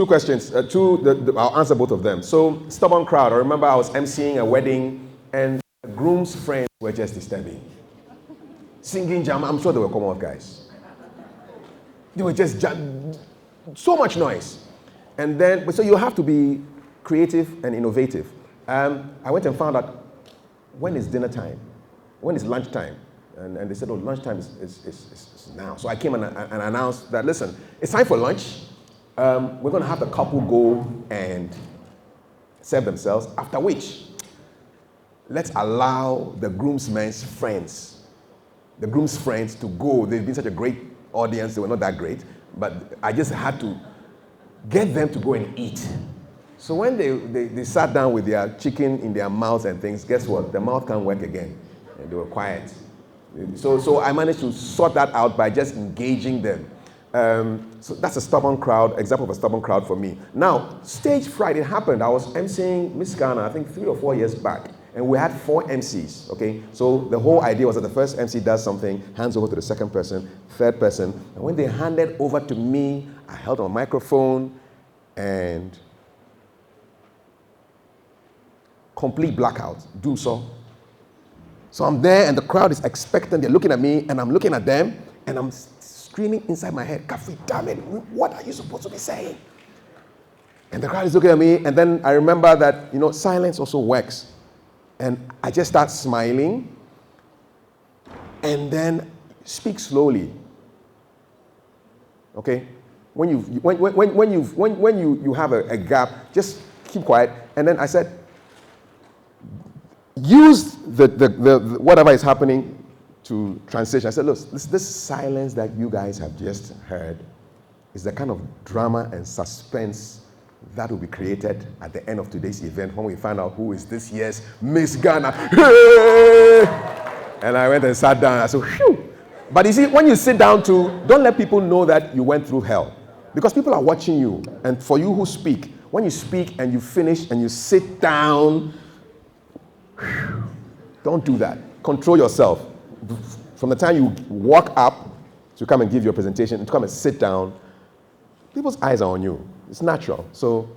Two questions. I'll answer both of them. So, stubborn crowd. I remember I was emceeing a wedding, and the groom's friends were just disturbing. Singing jam. I'm sure they were Commonwealth guys. They were just so much noise. And then, so you have to be creative and innovative. I went and found out when is dinner time, when is lunch time. And they said, oh, lunchtime is now. So I came and announced that, listen, it's time for lunch. We're going to have the couple go and serve themselves, after which, let's allow the groomsmen's friends, to go. They've been such a great audience. They were not that great, but I just had to get them to go and eat. So when they sat down with their chicken in their mouths and things, guess what? The mouth can't work again. And they were quiet. So I managed to sort that out by just engaging them. So that's a stubborn crowd, example of a stubborn crowd for me. Now, stage fright, it happened. I was emceeing Miss Ghana, I think 3 or 4 years back, and we had 4 MCs, okay? So the whole idea was that the first MC does something, hands over to the second person, third person, and when they handed over to me, I held on a microphone, and complete blackout, do so. So I'm there, and the crowd is expectant, they're looking at me, and I'm looking at them, and I'm screaming inside my head, Kafi, damn it, what are you supposed to be saying? And the crowd is looking at me, and then I remember that, silence also works. And I just start smiling, and then speak slowly. Okay? When you have a gap, just keep quiet. And then I said, use the whatever is happening to translation. I said, look, this silence that you guys have just heard is the kind of drama and suspense that will be created at the end of today's event when we find out who is this year's Miss Ghana. And I went and sat down. I said, phew. But you see, when you sit down don't let people know that you went through hell. Because people are watching you. And for you who speak, when you speak and you finish and you sit down, don't do that. Control yourself. From the time you walk up to come and give your presentation, to come and sit down, people's eyes are on you. It's natural. So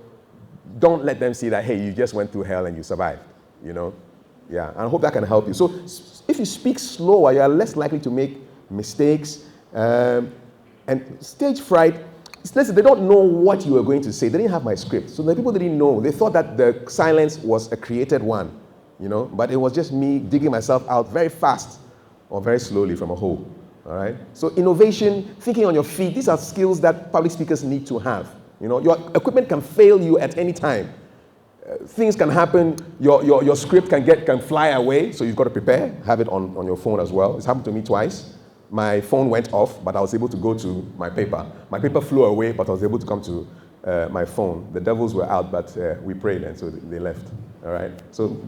don't let them see that, hey, you just went through hell and you survived, Yeah, and I hope that can help you. So if you speak slower, you are less likely to make mistakes. And stage fright, listen, they don't know what you are going to say. They didn't have my script. So the people didn't know. They thought that the silence was a created one, but it was just me digging myself out very fast or very slowly from a hole. All right. So innovation, thinking on your feet, these are skills that public speakers need to have. Your equipment can fail you at any time. Things can happen. Your script can fly away, so you've got to prepare. Have it on your phone as well. It's happened to me twice. My phone went off, but I was able to go to my paper. My paper flew away, but I was able to come to my phone. The devils were out, but we prayed, and so they left. All right. So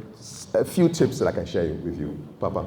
a few tips that I can share with you, Papa.